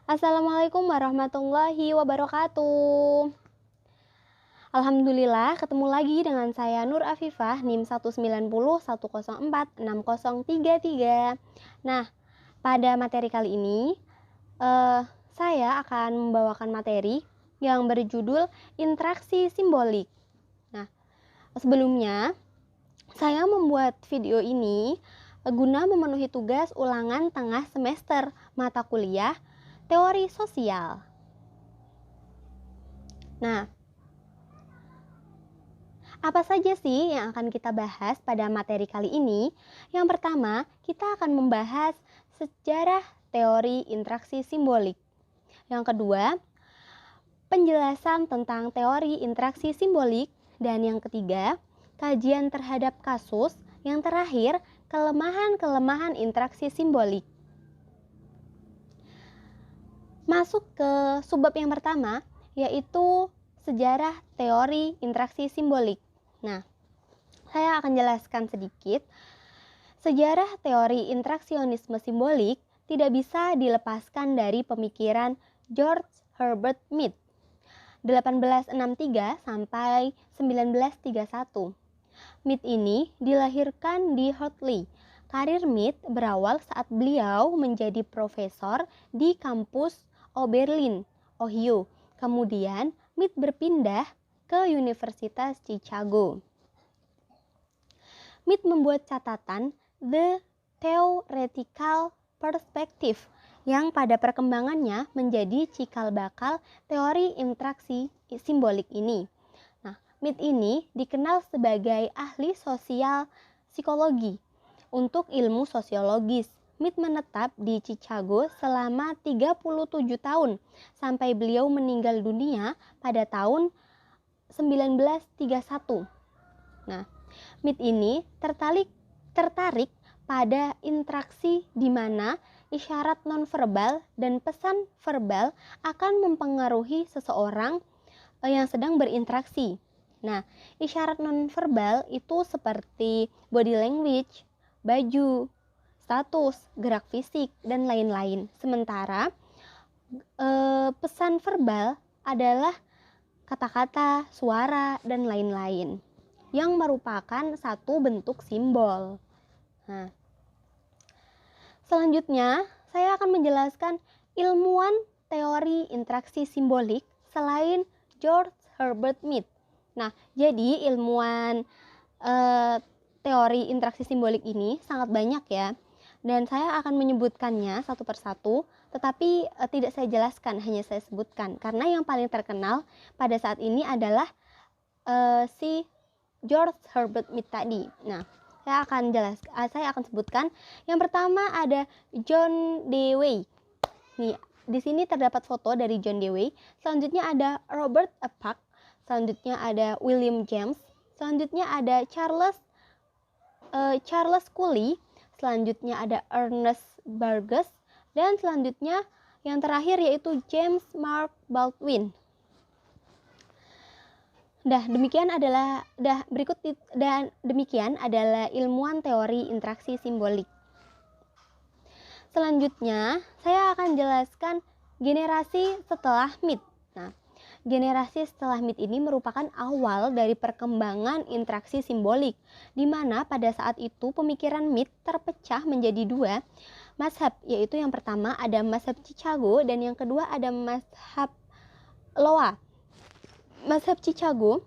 Assalamualaikum warahmatullahi wabarakatuh. Alhamdulillah ketemu lagi dengan saya Nur Afifah NIM 19010460033. Nah, pada materi kali ini saya akan membawakan materi yang berjudul interaksi simbolik. Nah, sebelumnya saya membuat video ini guna memenuhi tugas ulangan tengah semester mata kuliah teori sosial. Nah, apa saja sih yang akan kita bahas pada materi kali ini? Yang pertama, kita akan membahas sejarah teori interaksi simbolik. Yang kedua, penjelasan tentang teori interaksi simbolik. Dan yang ketiga, kajian terhadap kasus. Yang terakhir, kelemahan-kelemahan interaksi simbolik. Masuk ke subbab yang pertama, yaitu sejarah teori interaksi simbolik. Nah, saya akan jelaskan sedikit. Sejarah teori interaksionisme simbolik tidak bisa dilepaskan dari pemikiran George Herbert Mead 1863 sampai 1931. Mead ini dilahirkan di Hartley. Karir Mead berawal saat beliau menjadi profesor di kampus Oberlin, Ohio. Kemudian Mead berpindah ke Universitas Chicago. Mead membuat catatan The Theoretical Perspective yang pada perkembangannya menjadi cikal bakal teori interaksi simbolik ini. Nah, Mead ini dikenal sebagai ahli sosial psikologi untuk ilmu sosiologis. Mead menetap di Chicago selama 37 tahun sampai beliau meninggal dunia pada tahun 1931. Nah, Mead ini tertarik pada interaksi di mana isyarat nonverbal dan pesan verbal akan mempengaruhi seseorang yang sedang berinteraksi. Nah, isyarat nonverbal itu seperti body language, baju, status, gerak fisik, dan lain-lain. Sementara pesan verbal adalah kata-kata, suara, dan lain-lain yang merupakan satu bentuk simbol. Nah, selanjutnya saya akan menjelaskan ilmuwan teori interaksi simbolik selain George Herbert Mead. Nah, jadi ilmuwan teori interaksi simbolik ini sangat banyak ya, dan saya akan menyebutkannya satu persatu, tetapi tidak saya jelaskan, hanya saya sebutkan karena yang paling terkenal pada saat ini adalah si George Herbert Mead tadi. Nah, saya akan sebutkan. Yang pertama ada John Dewey. Nih, di sini terdapat foto dari John Dewey. Selanjutnya ada Robert Eppach. Selanjutnya ada William James. Selanjutnya ada Charles Cooley. Selanjutnya ada Ernest Burgess, dan selanjutnya yang terakhir yaitu James Mark Baldwin. Demikian adalah ilmuwan teori interaksi simbolik. Selanjutnya, saya akan jelaskan generasi setelah Mead. Nah, generasi setelah Mead ini merupakan awal dari perkembangan interaksi simbolik, di mana pada saat itu pemikiran Mead terpecah menjadi dua mazhab, yaitu yang pertama ada mazhab Chicago dan yang kedua ada mazhab Loa. Mazhab Chicago,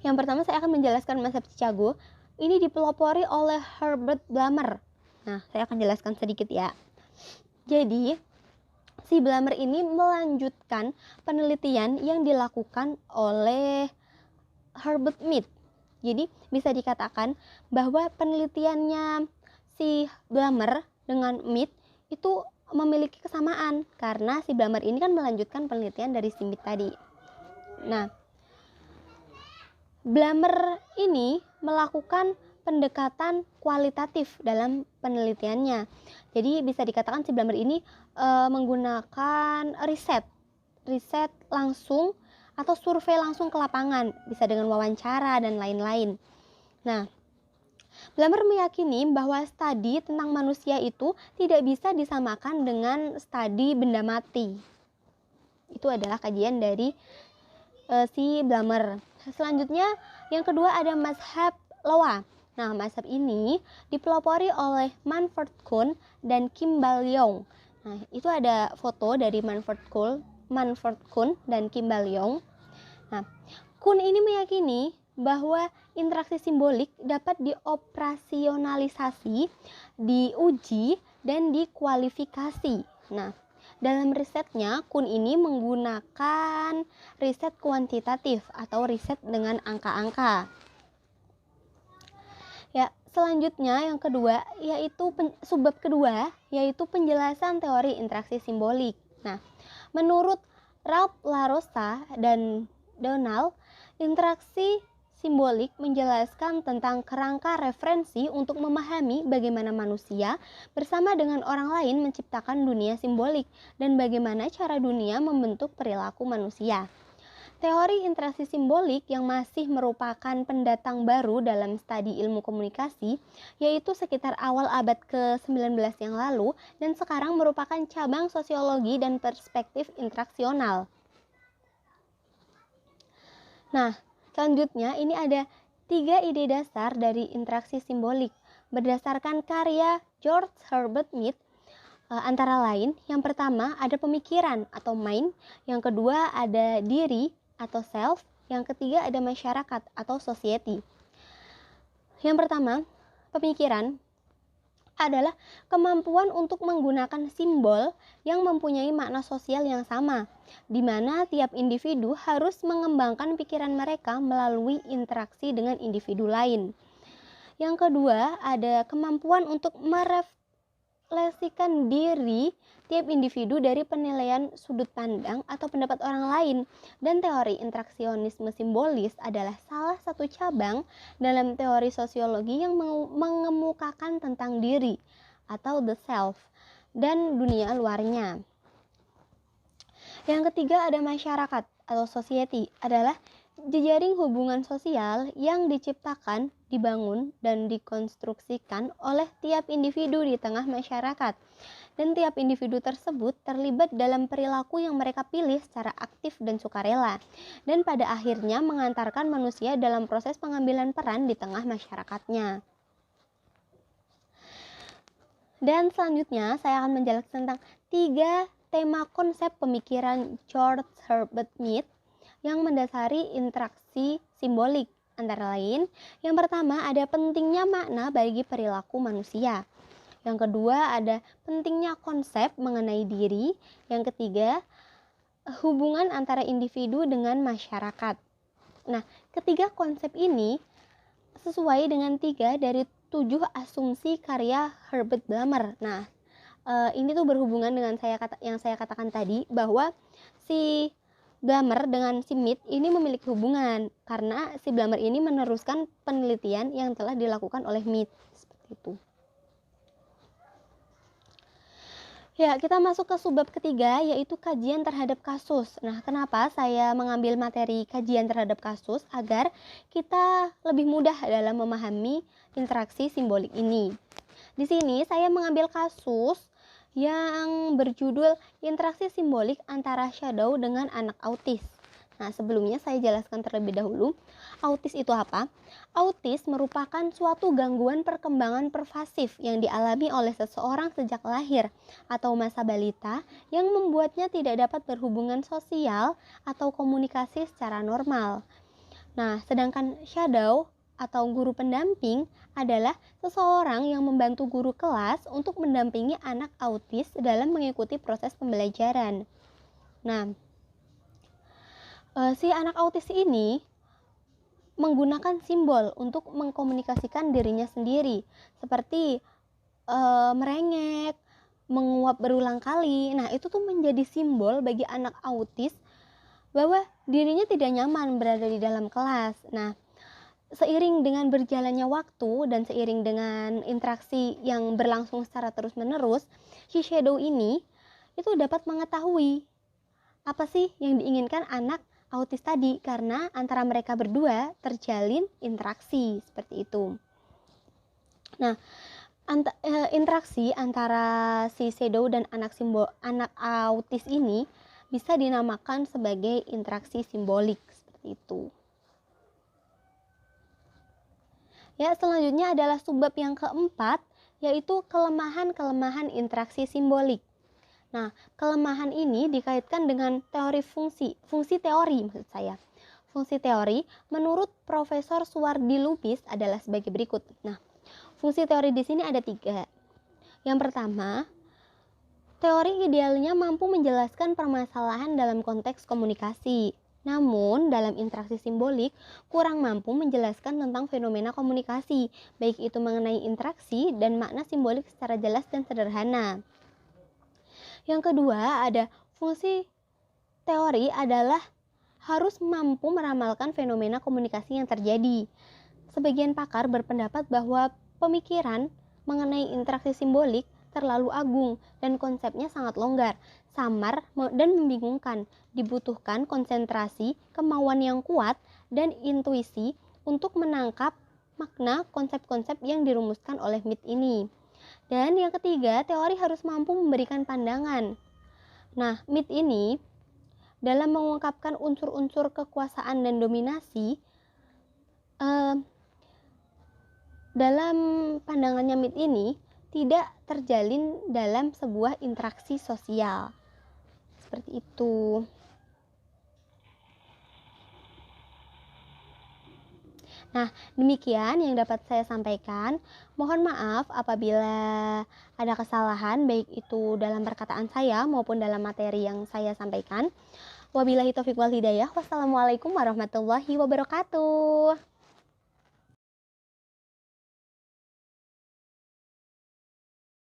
yang pertama saya akan menjelaskan mazhab Chicago. Ini dipelopori oleh Herbert Blammer. Nah, saya akan jelaskan sedikit ya. Jadi, si Blammer ini melanjutkan penelitian yang dilakukan oleh Herbert Mead. Jadi, bisa dikatakan bahwa penelitiannya si Blammer dengan Mead itu memiliki kesamaan karena si Blammer ini kan melanjutkan penelitian dari si Mead tadi. Nah, Blammer ini melakukan pendekatan kualitatif dalam penelitiannya. Jadi bisa dikatakan si Blammer ini menggunakan riset langsung atau survei langsung ke lapangan, bisa dengan wawancara dan lain-lain. Nah, Blammer meyakini bahwa studi tentang manusia itu tidak bisa disamakan dengan studi benda mati. Itu adalah kajian dari si Blammer. Selanjutnya yang kedua ada mazhab Loa. Nah, mazhab ini dipelopori oleh Manfred Kuhn dan Kimball Young. Nah, itu ada foto dari Manfred Kuhn dan Kimball Young. Nah, Kuhn ini meyakini bahwa interaksi simbolik dapat dioperasionalisasi, diuji, dan dikualifikasi. Nah, dalam risetnya, Kuhn ini menggunakan riset kuantitatif atau riset dengan angka-angka. Ya, selanjutnya yang kedua yaitu subbab kedua yaitu penjelasan teori interaksi simbolik. Nah, menurut Ralph LaRosa dan Donald, interaksi simbolik menjelaskan tentang kerangka referensi untuk memahami bagaimana manusia bersama dengan orang lain menciptakan dunia simbolik dan bagaimana cara dunia membentuk perilaku manusia. Teori interaksi simbolik yang masih merupakan pendatang baru dalam studi ilmu komunikasi, yaitu sekitar awal abad ke-19 yang lalu dan sekarang merupakan cabang sosiologi dan perspektif interaksional. Nah, selanjutnya ini ada 3 ide dasar dari interaksi simbolik berdasarkan karya George Herbert Mead. Antara lain, yang pertama ada pemikiran atau mind, yang kedua ada diri atau self, yang ketiga ada masyarakat atau society. Yang pertama, pemikiran adalah kemampuan untuk menggunakan simbol yang mempunyai makna sosial yang sama, di mana tiap individu harus mengembangkan pikiran mereka melalui interaksi dengan individu lain. Yang kedua, ada kemampuan untuk merefleksikan diri tiap individu dari penilaian sudut pandang atau pendapat orang lain, dan teori interaksionisme simbolis adalah salah satu cabang dalam teori sosiologi yang mengemukakan tentang diri atau the self dan dunia luarnya. Yang ketiga ada masyarakat atau society, adalah jejaring hubungan sosial yang diciptakan, dibangun, dan dikonstruksikan oleh tiap individu di tengah masyarakat. Dan tiap individu tersebut terlibat dalam perilaku yang mereka pilih secara aktif dan sukarela, dan pada akhirnya mengantarkan manusia dalam proses pengambilan peran di tengah masyarakatnya. Dan selanjutnya saya akan menjelaskan tentang 3 tema konsep pemikiran George Herbert Mead yang mendasari interaksi simbolik. Antara lain, yang pertama ada pentingnya makna bagi perilaku manusia. Yang kedua ada pentingnya konsep mengenai diri. Yang ketiga, hubungan antara individu dengan masyarakat. Nah, ketiga konsep ini sesuai dengan 3 dari 7 asumsi karya Herbert Blammer. Nah, ini tuh berhubungan dengan yang saya katakan tadi, bahwa si Blammer dengan si Mead ini memiliki hubungan karena si Blammer ini meneruskan penelitian yang telah dilakukan oleh Mead, seperti itu. Ya, kita masuk ke subbab ketiga, yaitu kajian terhadap kasus. Nah, kenapa saya mengambil materi kajian terhadap kasus? Agar kita lebih mudah dalam memahami interaksi simbolik ini. Di sini saya mengambil kasus yang berjudul interaksi simbolik antara Shadow dengan anak autis. Nah, sebelumnya saya jelaskan terlebih dahulu, autis itu apa? Autis merupakan suatu gangguan perkembangan pervasif yang dialami oleh seseorang sejak lahir atau masa balita yang membuatnya tidak dapat berhubungan sosial atau komunikasi secara normal. Nah, sedangkan shadow atau guru pendamping adalah seseorang yang membantu guru kelas untuk mendampingi anak autis dalam mengikuti proses pembelajaran. Nah, si anak autis ini menggunakan simbol untuk mengkomunikasikan dirinya sendiri, seperti merengek, menguap berulang kali. Nah, itu tuh menjadi simbol bagi anak autis bahwa dirinya tidak nyaman berada di dalam kelas. Nah, seiring dengan berjalannya waktu dan seiring dengan interaksi yang berlangsung secara terus-menerus, si shadow ini itu dapat mengetahui apa sih yang diinginkan anak autis tadi, karena antara mereka berdua terjalin interaksi seperti itu. Nah, interaksi antara si shadow dan anak autis ini bisa dinamakan sebagai interaksi simbolik seperti itu. Ya, selanjutnya adalah subbab yang keempat, yaitu kelemahan-kelemahan interaksi simbolik. Nah, kelemahan ini dikaitkan dengan teori fungsi teori maksud saya. Fungsi teori menurut Profesor Suwardi Lubis adalah sebagai berikut. Nah, fungsi teori di sini ada 3. Yang pertama, teori idealnya mampu menjelaskan permasalahan dalam konteks komunikasi. Namun, dalam interaksi simbolik, kurang mampu menjelaskan tentang fenomena komunikasi, baik itu mengenai interaksi dan makna simbolik secara jelas dan sederhana. Yang kedua, ada fungsi teori adalah harus mampu meramalkan fenomena komunikasi yang terjadi. Sebagian pakar berpendapat bahwa pemikiran mengenai interaksi simbolik terlalu agung dan konsepnya sangat longgar, samar, dan membingungkan. Dibutuhkan konsentrasi, kemauan yang kuat, dan intuisi untuk menangkap makna konsep-konsep yang dirumuskan oleh MIT ini. Dan yang ketiga, teori harus mampu memberikan pandangan. Nah, MIT ini dalam mengungkapkan unsur-unsur kekuasaan dan dominasi, dalam pandangannya MIT ini tidak terjalin dalam sebuah interaksi sosial. Seperti itu. Nah, demikian yang dapat saya sampaikan. Mohon maaf apabila ada kesalahan baik itu dalam perkataan saya maupun dalam materi yang saya sampaikan. Wabillahi taufiq wal hidayah. Wassalamualaikum warahmatullahi wabarakatuh.